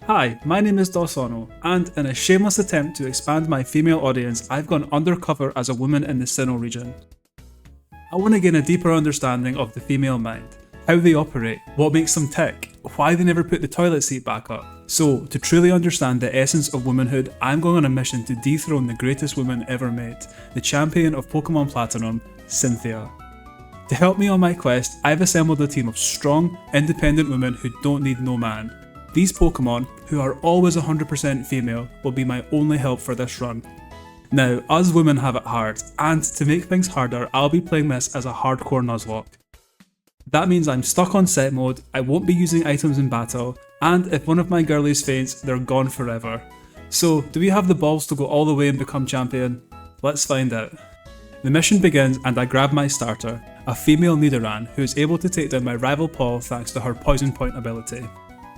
Hi, my name is Dosono, and in a shameless attempt to expand my female audience, I've gone undercover as a woman in the Sinnoh region. I want to gain a deeper understanding of the female mind, how they operate, what makes them tick, why they never put the toilet seat back up. So, to truly understand the essence of womanhood, I'm going on a mission to dethrone the greatest woman ever made, the champion of Pokemon Platinum, Cynthia. To help me on my quest, I've assembled a team of strong, independent women who don't need no man. These Pokemon, who are always 100% female, will be my only help for this run. Now, us women have it hard, and to make things harder, I'll be playing this as a hardcore nuzlocke. That means I'm stuck on set mode, I won't be using items in battle, and if one of my girlies faints, they're gone forever. So, do we have the balls to go all the way and become champion? Let's find out. The mission begins and I grab my starter, a female Nidoran who is able to take down my rival Paul thanks to her Poison Point ability.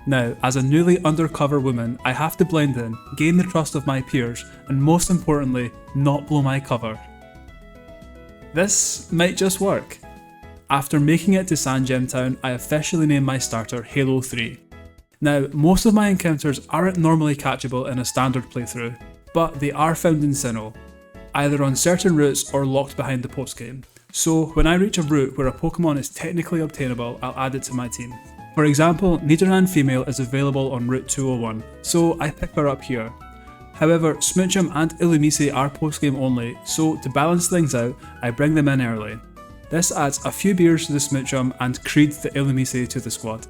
Now, as a newly undercover woman, I have to blend in, gain the trust of my peers, and most importantly, not blow my cover. This might just work. After making it to Sandgem Town, I officially named my starter Halo 3. Now, most of my encounters aren't normally catchable in a standard playthrough, but they are found in Sinnoh, either on certain routes or locked behind the postgame. So, when I reach a route where a Pokemon is technically obtainable, I'll add it to my team. For example, Nidoran female is available on Route 201, so I pick her up here. However, Smoochum and Illumise are postgame only, so to balance things out, I bring them in early. This adds a few beers to the Smoochum and Creed the Illumise to the squad.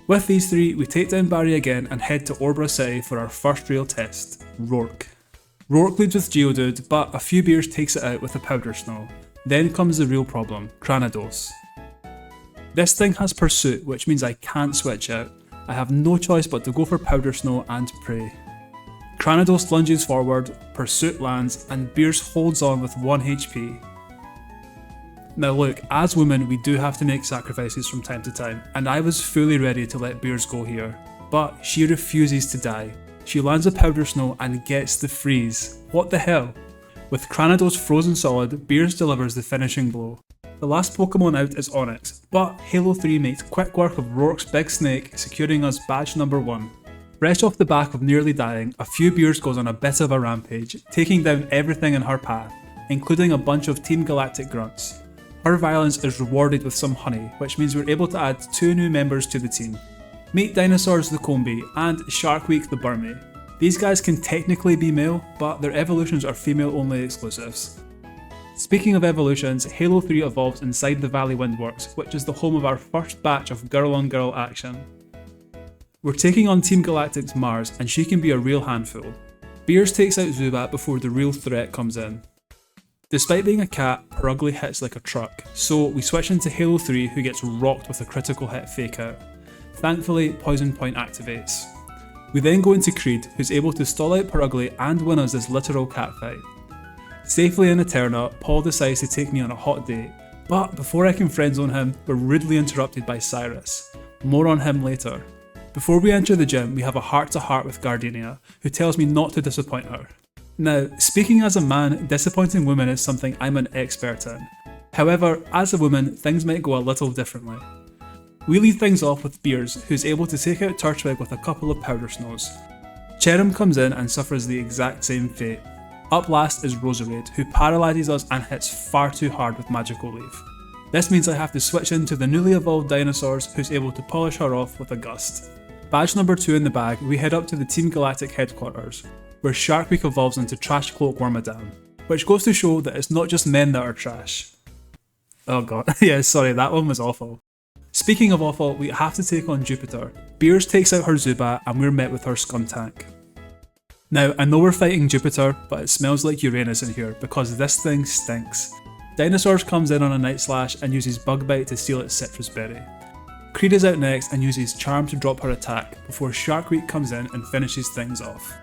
With these three, we take down Barry again and head to Orbra City for our first real test, Rourke. Rourke leads with Geodude, but a few beers takes it out with a Powder Snow. Then comes the real problem, Cranados. This thing has Pursuit, which means I can't switch out. I have no choice but to go for Powder Snow and pray. Cranados lunges forward, Pursuit lands, and Beers holds on with 1 HP. Now look, as women we do have to make sacrifices from time to time, and I was fully ready to let Beers go here. But she refuses to die. She lands a Powder Snow and gets the freeze. What the hell? With Cranados frozen solid, Beers delivers the finishing blow. The last Pokemon out is Onix, but Halo 3 makes quick work of Rourke's Big Snake, securing us badge number 1. Fresh off the back of nearly dying, a few Beers goes on a bit of a rampage, taking down everything in her path, including a bunch of Team Galactic grunts. Her violence is rewarded with some honey, which means we're able to add 2 new members to the team. Meet Dinosaurs the Combi and Sharkweek the Burmy. These guys can technically be male, but their evolutions are female only exclusives. Speaking of evolutions, Halo 3 evolves inside the Valley Windworks, which is the home of our first batch of girl-on-girl action. We're taking on Team Galactic's Mars, and she can be a real handful. Beers takes out Zubat before the real threat comes in. Despite being a cat, her ugly hits like a truck, so we switch into Halo 3 who gets rocked with a critical hit fake out. Thankfully, Poison Point activates. We then go into Creed, who's able to stall out Purugly and win us this literal catfight. Safely in Eterna, Paul decides to take me on a hot date, but before I can friendzone him, we're rudely interrupted by Cyrus. More on him later. Before we enter the gym, we have a heart-to-heart with Gardenia, who tells me not to disappoint her. Now, speaking as a man, disappointing women is something I'm an expert in. However, as a woman, things might go a little differently. We lead things off with Beers, who's able to take out Turtwig with a couple of Powder Snows. Cherim comes in and suffers the exact same fate. Up last is Roserade, who paralyses us and hits far too hard with Magical Leaf. This means I have to switch into the newly evolved Dinosaurs, who's able to polish her off with a gust. Badge number 2 in the bag, we head up to the Team Galactic headquarters, where Sharkweek evolves into Trash Cloak Wormadam, which goes to show that it's not just men that are trash. Oh god, yeah, sorry, that one was awful. Speaking of awful, we have to take on Jupiter. Beers takes out her Zubat and we're met with her Skuntank. Now, I know we're fighting Jupiter, but it smells like Uranus in here because this thing stinks. Dinosaurs comes in on a Night Slash and uses Bug Bite to steal its Citrus Berry. Creed is out next and uses Charm to drop her attack before Sharkweek comes in and finishes things off.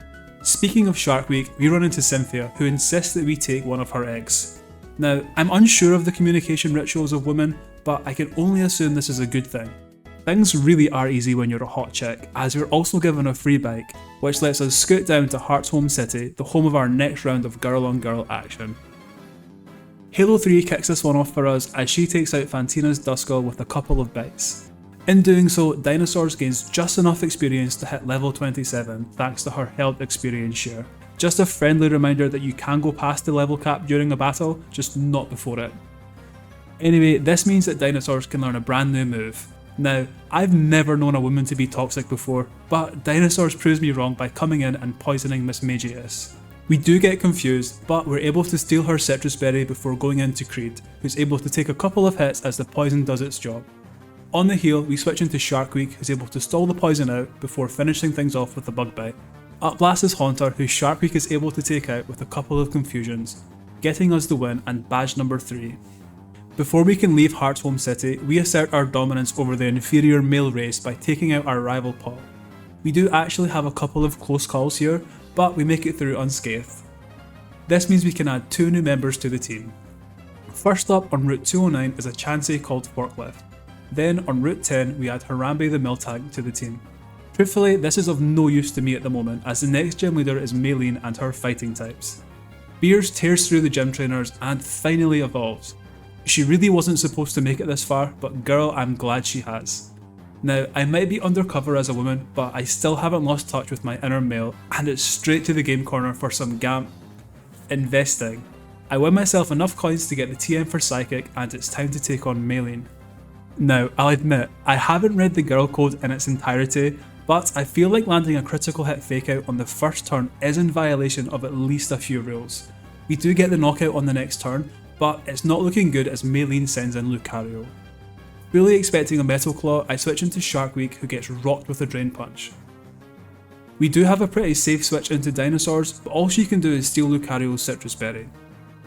Speaking of Sharkweek, we run into Cynthia, who insists that we take one of her eggs. Now, I'm unsure of the communication rituals of women, but I can only assume this is a good thing. Things really are easy when you're a hot chick, as you're also given a free bike, which lets us scoot down to Heart's home city, the home of our next round of girl-on-girl action. Halo 3 kicks this one off for us as she takes out Fantina's Duskull with a couple of bites. In doing so, Dinosaurs gains just enough experience to hit level 27 thanks to her health experience share. Just a friendly reminder that you can go past the level cap during a battle, just not before it. Anyway, this means that Dinosaurs can learn a brand new move. Now, I've never known a woman to be toxic before, but Dinosaurs proves me wrong by coming in and poisoning Miss Magius. We do get confused, but we're able to steal her citrus berry before going into Creed, who's able to take a couple of hits as the poison does its job. On the heal, we switch into Shark Week, who's able to stall the poison out before finishing things off with a bug bite. Upblast is Haunter, who Shark Week is able to take out with a couple of confusions, getting us the win and badge number 3. Before we can leave Heart's home city, we assert our dominance over the inferior male race by taking out our rival Paul. We do actually have a couple of close calls here, but we make it through unscathed. This means we can add 2 new members to the team. First up on Route 209 is a Chansey called Forklift. Then on Route 10 we add Harambe the Miltag to the team. Truthfully, this is of no use to me at the moment as the next gym leader is Maylene and her fighting types. Beers tears through the gym trainers and finally evolves. She really wasn't supposed to make it this far, but girl, I'm glad she has. Now, I might be undercover as a woman, but I still haven't lost touch with my inner male, and it's straight to the game corner for some investing. I win myself enough coins to get the TM for Psychic, and it's time to take on Maylene. Now, I'll admit, I haven't read the girl code in its entirety, but I feel like landing a critical hit fake out on the first turn is in violation of at least a few rules. We do get the knockout on the next turn, but it's not looking good as Maylene sends in Lucario. Fully expecting a Metal Claw, I switch into Shark Week, who gets rocked with a Drain Punch. We do have a pretty safe switch into Dinosaurs, but all she can do is steal Lucario's Citrus Berry.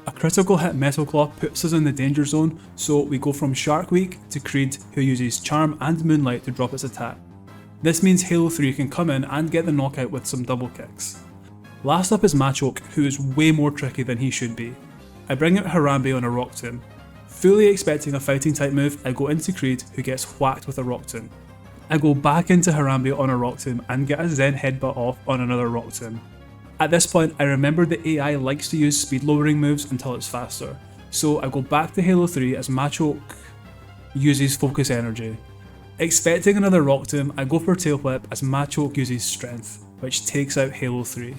A critical hit Metal Claw puts us in the danger zone, so we go from Shark Week to Creed, who uses Charm and Moonlight to drop its attack. This means Halo 3 can come in and get the knockout with some double kicks. Last up is Machoke, who is way more tricky than he should be. I bring out Harambe on a Rock Tomb. Fully expecting a fighting type move, I go into Creed, who gets whacked with a Rock Tomb. I go back into Harambe on a Rock Tomb and get a Zen Headbutt off on another Rock Tomb. At this point, I remember the AI likes to use speed lowering moves until it's faster, so I go back to Halo 3 as Machoke uses Focus Energy. Expecting another Rock Tomb, I go for Tail Whip as Machoke uses Strength, which takes out Halo 3.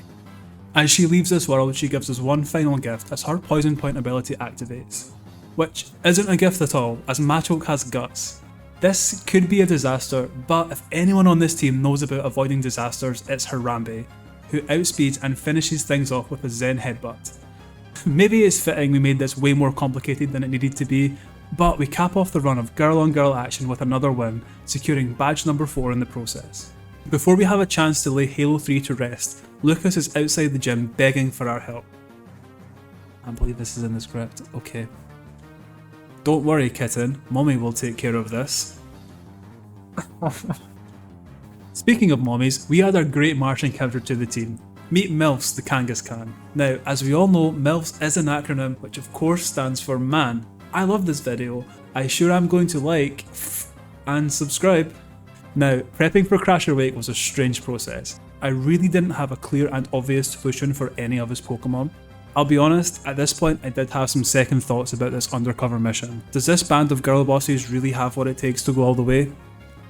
As she leaves this world, she gives us one final gift as her Poison Point ability activates. Which isn't a gift at all, as Machoke has Guts. This could be a disaster, but if anyone on this team knows about avoiding disasters, it's Harambe, who outspeeds and finishes things off with a Zen Headbutt. Maybe it's fitting we made this way more complicated than it needed to be, but we cap off the run of girl on girl action with another win, securing badge number 4 in the process. Before we have a chance to lay Halo 3 to rest, Lucas is outside the gym begging for our help. I believe this is in the script, okay. Don't worry kitten, mommy will take care of this. Speaking of mommies, we add our great March encounter to the team. Meet MILFs the Kangaskhan. Now, as we all know, MILFs is an acronym which of course stands for Man. I love this video. I sure am going to like and subscribe. Now, prepping for Crasher Wake was a strange process. I really didn't have a clear and obvious solution for any of his Pokemon. I'll be honest, at this point I did have some second thoughts about this undercover mission. Does this band of girl bosses really have what it takes to go all the way?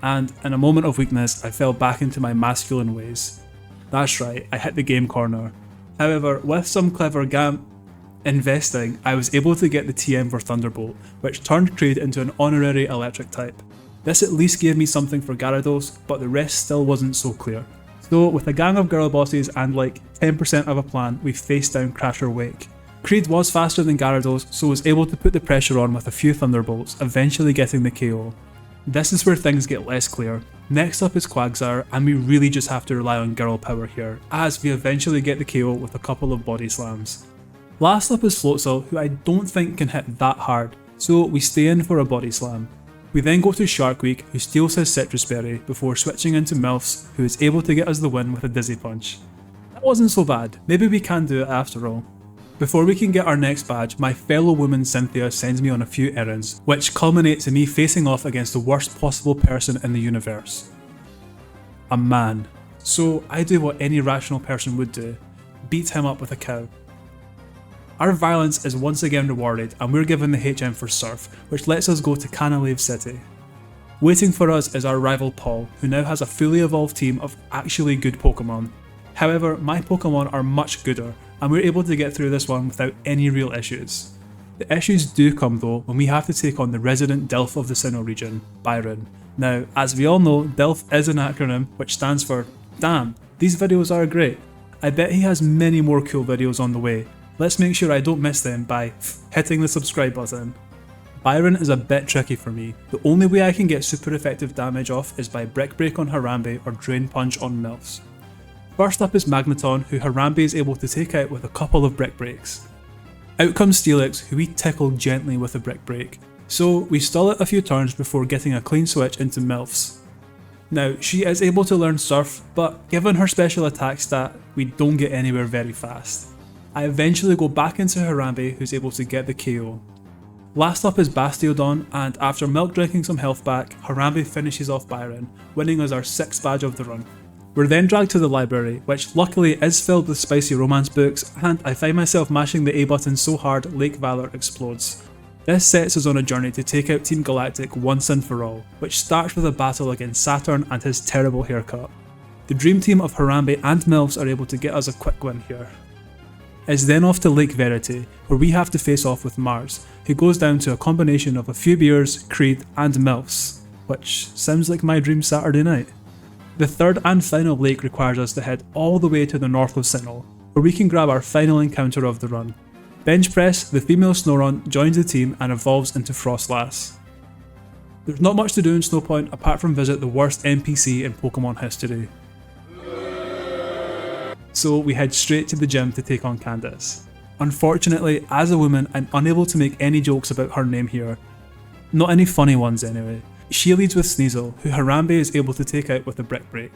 And in a moment of weakness, I fell back into my masculine ways. That's right, I hit the game corner. However, with some clever investing, I was able to get the TM for Thunderbolt, which turned Creed into an honorary electric type. This at least gave me something for Gyarados, but the rest still wasn't so clear. So with a gang of girl bosses and like 10% of a plan, we faced down Crasher Wake. Creed was faster than Gyarados, so was able to put the pressure on with a few Thunderbolts, eventually getting the KO. This is where things get less clear. Next up is Quagsire, and we really just have to rely on girl power here, as we eventually get the KO with a couple of body slams. Last up is Floatzel, who I don't think can hit that hard, so we stay in for a body slam. We then go to Shark Week, who steals his Citrus Berry, before switching into MILFs, who is able to get us the win with a Dizzy Punch. That wasn't so bad, maybe we can do it after all. Before we can get our next badge, my fellow woman Cynthia sends me on a few errands, which culminates in me facing off against the worst possible person in the universe. A man. So I do what any rational person would do, beat him up with a cow. Our violence is once again rewarded and we're given the HM for Surf, which lets us go to Canalave City. Waiting for us is our rival Paul, who now has a fully evolved team of actually good Pokemon. However, my Pokemon are much gooder, and we're able to get through this one without any real issues. The issues do come though when we have to take on the resident Delph of the Sinnoh region, Byron. Now, as we all know, Delph is an acronym which stands for Damn, these videos are great. I bet he has many more cool videos on the way. Let's make sure I don't miss them by hitting the subscribe button. Byron is a bit tricky for me. The only way I can get super effective damage off is by Brick Break on Harambe or Drain Punch on Milfs. First up is Magneton, who Harambe is able to take out with a couple of Brick Breaks. Out comes Steelix, who we tickle gently with a Brick Break, so we stall it a few turns before getting a clean switch into Milfs. Now, she is able to learn Surf, but given her special attack stat, we don't get anywhere very fast. I eventually go back into Harambe, who's able to get the KO. Last up is Bastiodon, and after milk drinking some health back, Harambe finishes off Byron, winning us our 6th badge of the run. We're then dragged to the library, which luckily is filled with spicy romance books, and I find myself mashing the A button so hard Lake Valor explodes. This sets us on a journey to take out Team Galactic once and for all, which starts with a battle against Saturn and his terrible haircut. The dream team of Harambe and Milfs are able to get us a quick win here. It's then off to Lake Verity, where we have to face off with Mars, who goes down to a combination of a few beers, Creed and Milfs, which sounds like my dream Saturday night. The third and final lake requires us to head all the way to the north of Sinnoh, where we can grab our final encounter of the run. Bench Press, the female Snorunt, joins the team and evolves into Frostlass. There's not much to do in Snowpoint apart from visit the worst NPC in Pokemon history. So we head straight to the gym to take on Candace. Unfortunately, as a woman, I'm unable to make any jokes about her name here. Not any funny ones anyway. She leads with Sneasel, who Harambe is able to take out with a Brick Break.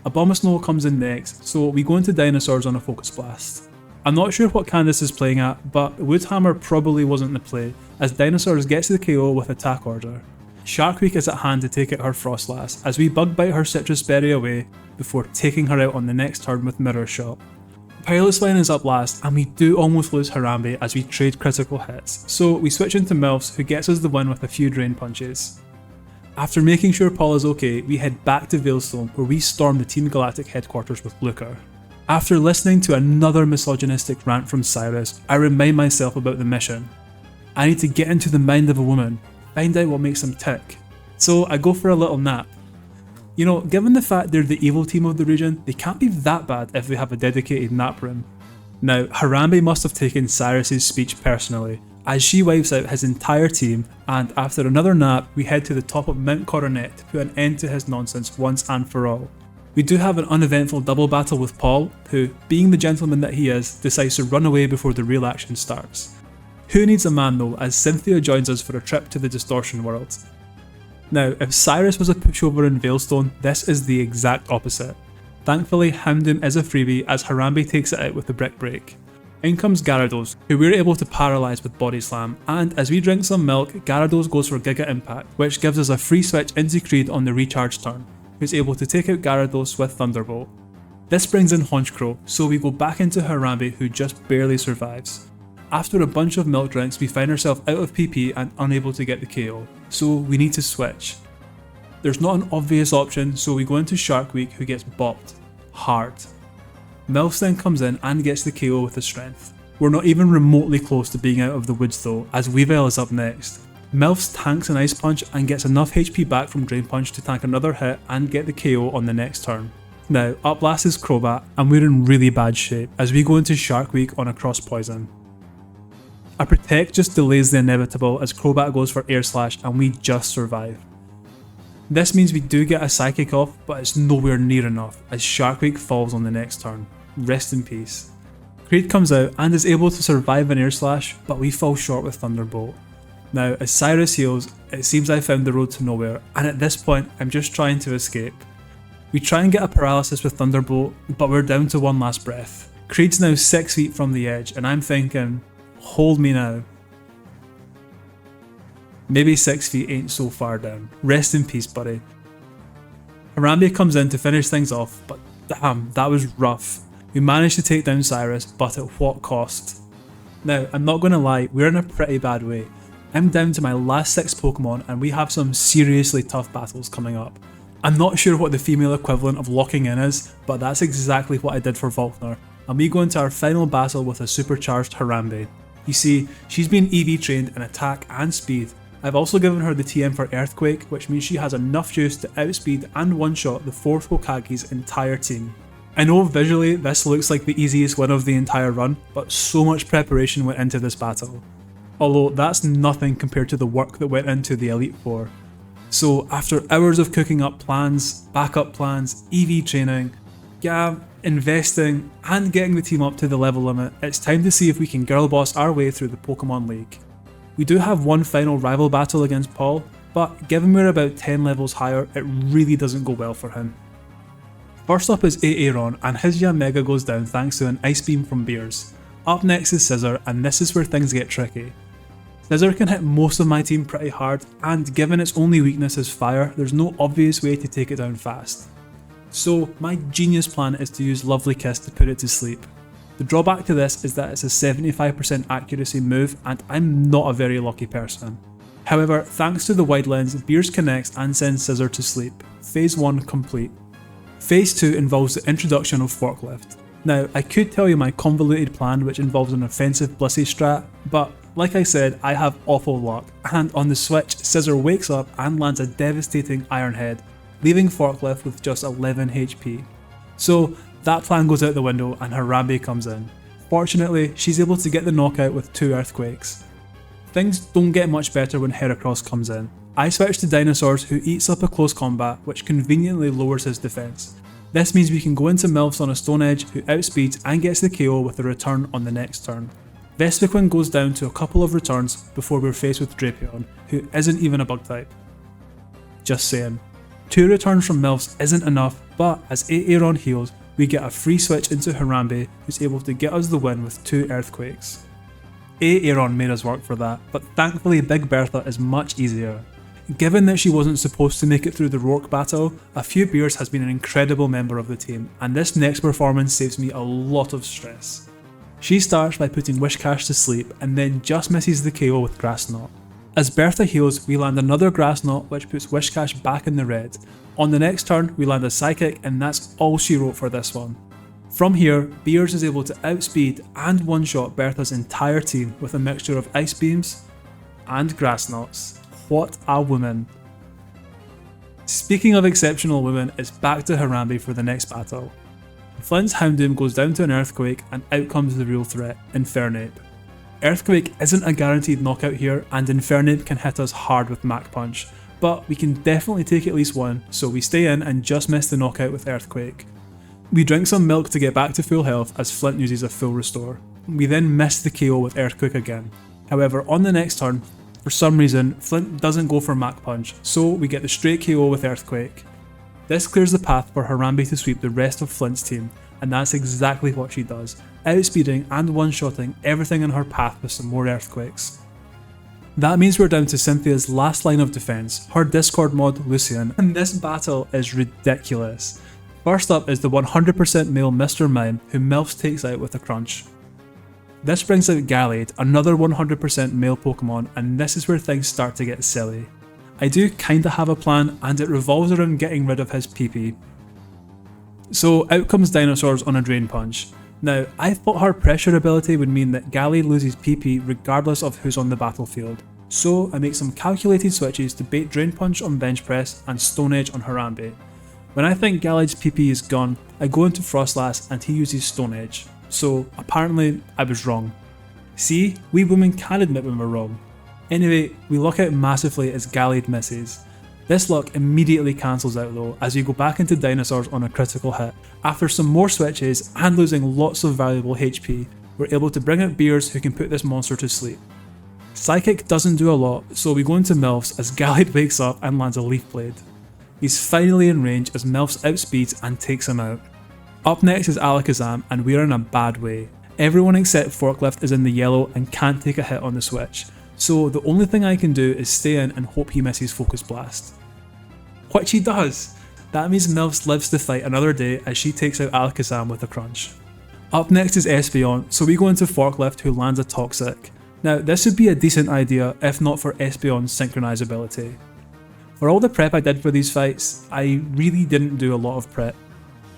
Abomasnow comes in next, so we go into Dinosaurs on a Focus Blast. I'm not sure what Candace is playing at, but Woodhammer probably wasn't the play, as Dinosaurs gets the KO with Attack Order. Sharkweek is at hand to take out her Frostlass, as we bug bite her Citrus Berry away before taking her out on the next turn with Mirror Shot. Pilotline is up last, and we do almost lose Harambe as we trade critical hits, so we switch into Milfs, who gets us the win with a few Drain Punches. After making sure Paul is okay, we head back to Veilstone, where we storm the Team Galactic headquarters with Blucher. After listening to another misogynistic rant from Cyrus, I remind myself about the mission. I need to get into the mind of a woman, find out what makes them tick. So I go for a little nap. You know, given the fact they're the evil team of the region, they can't be that bad if they have a dedicated nap room. Now, Harambe must have taken Cyrus's speech personally, as she wipes out his entire team, and after another nap, we head to the top of Mount Coronet to put an end to his nonsense once and for all. We do have an uneventful double battle with Paul, who, being the gentleman that he is, decides to run away before the real action starts. Who needs a man though, as Cynthia joins us for a trip to the Distortion World. Now, if Cyrus was a pushover in Veilstone, this is the exact opposite. Thankfully, Houndoom is a freebie as Harambe takes it out with the Brick Break. In comes Gyarados, who we're able to paralyse with Body Slam, and as we drink some milk, Gyarados goes for Giga Impact, which gives us a free switch into Creed on the recharge turn, who's able to take out Gyarados with Thunderbolt. This brings in Honchkrow, so we go back into Harambe, who just barely survives. After a bunch of milk drinks, we find ourselves out of PP and unable to get the KO, so we need to switch. There's not an obvious option, so we go into Sharkweek, who gets bopped hard. Milfs then comes in and gets the KO with his strength. We're not even remotely close to being out of the woods though, as Weavile is up next. Milfs tanks an Ice Punch and gets enough HP back from Drain Punch to tank another hit and get the KO on the next turn. Now, up last is Crobat, and we're in really bad shape as we go into Sharkweek on a Cross Poison. A Protect just delays the inevitable as Crobat goes for Air Slash and we just survive. This means we do get a Psychic off, but it's nowhere near enough as Sharkweek falls on the next turn. Rest in peace. Creed comes out and is able to survive an Air Slash, but we fall short with Thunderbolt. Now, as Cyrus heals, it seems I found the road to nowhere, and at this point I'm just trying to escape. We try and get a paralysis with Thunderbolt, but we're down to one last breath. Creed's now 6 feet from the edge, and I'm thinking, hold me now. Maybe 6 feet ain't so far down. Rest in peace, buddy. Harambe comes in to finish things off, but damn, that was rough. We managed to take down Cyrus, but at what cost? Now, I'm not going to lie, we're in a pretty bad way. I'm down to my last 6 Pokemon and we have some seriously tough battles coming up. I'm not sure what the female equivalent of locking in is, but that's exactly what I did for Volkner, and we go into our final battle with a supercharged Harambe. You see, she's been EV trained in attack and speed. I've also given her the TM for Earthquake, which means she has enough juice to outspeed and one-shot the 4th Hokage's entire team. I know visually this looks like the easiest win of the entire run, but so much preparation went into this battle. Although that's nothing compared to the work that went into the Elite Four. So after hours of cooking up plans, backup plans, EV training, investing, and getting the team up to the level limit, it's time to see if we can girl boss our way through the Pokemon League. We do have one final rival battle against Paul, but given we're about 10 levels higher, it really doesn't go well for him. First up is Aeron, and his Yanmega goes down thanks to an Ice Beam from Beers. Up next is Scissor, and this is where things get tricky. Scissor can hit most of my team pretty hard, and given its only weakness is fire, there's no obvious way to take it down fast. So my genius plan is to use Lovely Kiss to put it to sleep. The drawback to this is that it's a 75% accuracy move, and I'm not a very lucky person. However, thanks to the wide lens, Beers connects and sends Scissor to sleep. Phase 1 complete. Phase 2 involves the introduction of Forklift. Now, I could tell you my convoluted plan which involves an offensive Blissey strat, but like I said, I have awful luck, and on the switch, Scissor wakes up and lands a devastating Iron Head, leaving Forklift with just 11 HP. So that plan goes out the window and Harambe comes in. Fortunately, she's able to get the knockout with 2 Earthquakes. Things don't get much better when Heracross comes in. I switch to Dinosaurs, who eats up a close combat, which conveniently lowers his defense. This means we can go into Milfs on a Stone Edge, who outspeeds and gets the KO with a return on the next turn. Vespiquen goes down to a couple of returns before we're faced with Drapion, who isn't even a bug type. Just saying. 2 returns from Milfs isn't enough, but as Aeron heals, we get a free switch into Harambe, who's able to get us the win with 2 Earthquakes. Aeron made us work for that, but thankfully Big Bertha is much easier. Given that she wasn't supposed to make it through the Rourke battle, a Few Beers has been an incredible member of the team, and this next performance saves me a lot of stress. She starts by putting Wishcash to sleep and then just misses the KO with Grass Knot. As Bertha heals, we land another Grass Knot which puts Wishcash back in the red. On the next turn, we land a Psychic, and that's all she wrote for this one. From here, Beers is able to outspeed and one-shot Bertha's entire team with a mixture of Ice Beams and Grass Knots. What a woman. Speaking of exceptional women, it's back to Harambe for the next battle. Flint's Houndoom goes down to an Earthquake, and out comes the real threat, Infernape. Earthquake isn't a guaranteed knockout here, and Infernape can hit us hard with Mach Punch, but we can definitely take at least one, so we stay in and just miss the knockout with Earthquake. We drink some milk to get back to full health as Flint uses a full restore. We then miss the KO with Earthquake again. However, on the next turn, for some reason, Flint doesn't go for Mach Punch, so we get the straight KO with Earthquake. This clears the path for Harambe to sweep the rest of Flint's team, and that's exactly what she does, outspeeding and one-shotting everything in her path with some more Earthquakes. That means we're down to Cynthia's last line of defense, her Discord mod Lucian, and this battle is ridiculous. First up is the 100% male Mr. Mime, who Milfs takes out with a crunch. This brings out Gallade, another 100% male Pokemon, and this is where things start to get silly. I do kinda have a plan, and it revolves around getting rid of his PP. So out comes Dinosaurs on a Drain Punch. Now, I thought her pressure ability would mean that Gallade loses PP regardless of who's on the battlefield, so I make some calculated switches to bait Drain Punch on Bench Press and Stone Edge on Harambe. When I think Gallade's PP is gone, I go into Frostlass and he uses Stone Edge, so apparently I was wrong. See, we women can admit when we're wrong. Anyway, we luck out massively as Gallade misses. This luck immediately cancels out though as we go back into Dinosaurs on a critical hit. After some more switches and losing lots of valuable HP, we're able to bring out Beers who can put this monster to sleep. Psychic doesn't do a lot, so we go into Milfs as Gallade wakes up and lands a Leaf Blade. He's finally in range as Milfs outspeeds and takes him out. Up next is Alakazam, and we're in a bad way. Everyone except Forklift is in the yellow and can't take a hit on the switch, so the only thing I can do is stay in and hope he misses Focus Blast. Which he does! That means Milfs lives to fight another day as she takes out Alakazam with a crunch. Up next is Espeon, so we go into Forklift who lands a Toxic. Now this would be a decent idea if not for Espeon's synchronizability. For all the prep I did for these fights, I really didn't do a lot of prep.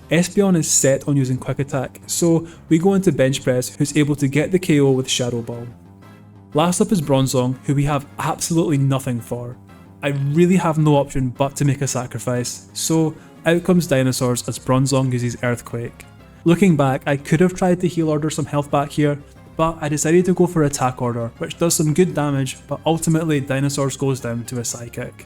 Espeon is set on using quick attack, so we go into bench press, who's able to get the KO with Shadow Ball. Last up is Bronzong, who we have absolutely nothing for. I really have no option but to make a sacrifice, so out comes Dinosaurs as Bronzong uses Earthquake. Looking back, I could have tried to heal order some health back here, but I decided to go for attack order, which does some good damage, but ultimately Dinosaurs goes down to a Psychic.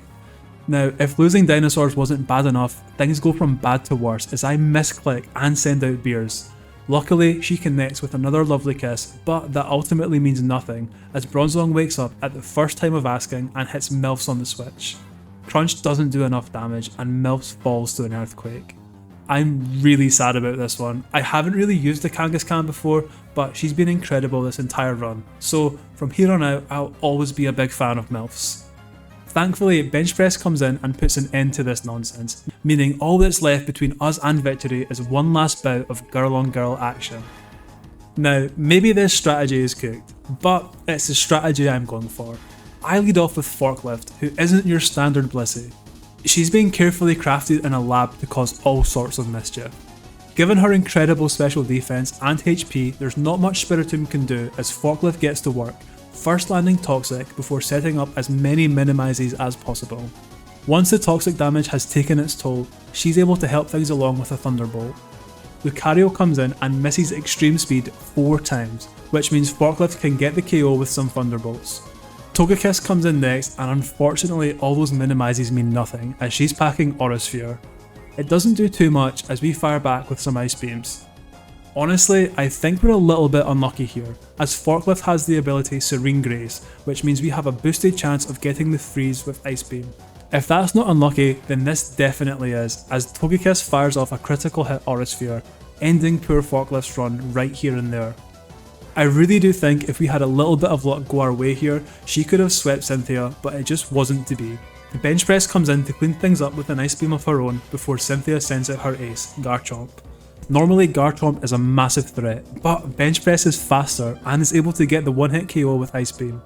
Now, if losing Dinosaurs wasn't bad enough, things go from bad to worse as I misclick and send out Beers. Luckily, she connects with another lovely kiss, but that ultimately means nothing, as Bronzong wakes up at the first time of asking and hits Milfs on the switch. Crunch doesn't do enough damage and Milfs falls to an Earthquake. I'm really sad about this one. I haven't really used the Kangaskhan before, but she's been incredible this entire run, so from here on out I'll always be a big fan of Milfs. Thankfully, bench press comes in and puts an end to this nonsense, meaning all that's left between us and victory is one last bout of girl on girl action. Now, maybe this strategy is cooked, but it's the strategy I'm going for. I lead off with Forklift, who isn't your standard Blissey. She's been carefully crafted in a lab to cause all sorts of mischief. Given her incredible special defense and HP, there's not much Spiritomb can do as Forklift gets to work, first landing Toxic before setting up as many minimizes as possible. Once the Toxic damage has taken its toll, she's able to help things along with a Thunderbolt. Lucario comes in and misses Extreme Speed 4 times, which means Forklift can get the KO with some Thunderbolts. Togekiss comes in next, and unfortunately all those minimizes mean nothing as she's packing Aura Sphere. It doesn't do too much as we fire back with some Ice Beams. Honestly, I think we're a little bit unlucky here, as Forklift has the ability Serene Grace, which means we have a boosted chance of getting the freeze with Ice Beam. If that's not unlucky, then this definitely is, as Togekiss fires off a critical hit Aura Sphere, ending poor Forklift's run right here and there. I really do think if we had a little bit of luck go our way here, she could have swept Cynthia, but it just wasn't to be. The bench press comes in to clean things up with an Ice Beam of her own before Cynthia sends out her ace, Garchomp. Normally Garchomp is a massive threat, but bench press is faster and is able to get the one-hit KO with Ice Beam.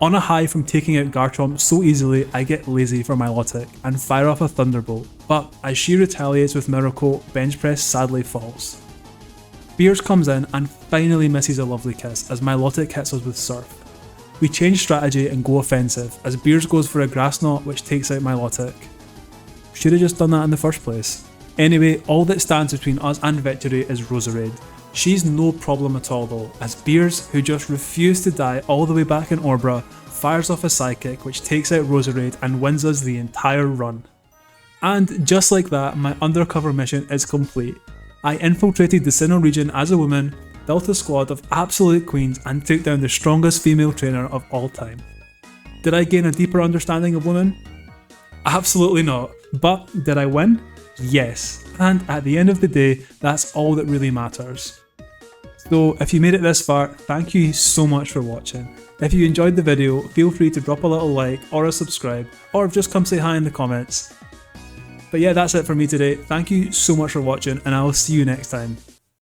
On a high from taking out Garchomp so easily, I get lazy for Milotic and fire off a Thunderbolt, but as she retaliates with Miracle, bench press sadly falls. Beers comes in and finally misses a lovely kiss as Milotic hits us with Surf. We change strategy and go offensive as Beers goes for a Grass Knot which takes out Milotic. Should have just done that in the first place. Anyway, all that stands between us and victory is Roserade. She's no problem at all though, as Beers, who just refused to die all the way back in Orbra, fires off a Psychic which takes out Roserade and wins us the entire run. And just like that, my undercover mission is complete. I infiltrated the Sinnoh region as a woman, built a squad of absolute queens and took down the strongest female trainer of all time. Did I gain a deeper understanding of women? Absolutely not, but did I win? Yes, and at the end of the day, that's all that really matters. So if you made it this far, thank you so much for watching. If you enjoyed the video, feel free to drop a little like or a subscribe, or just come say hi in the comments. But yeah, that's it for me today. Thank you so much for watching and I will see you next time.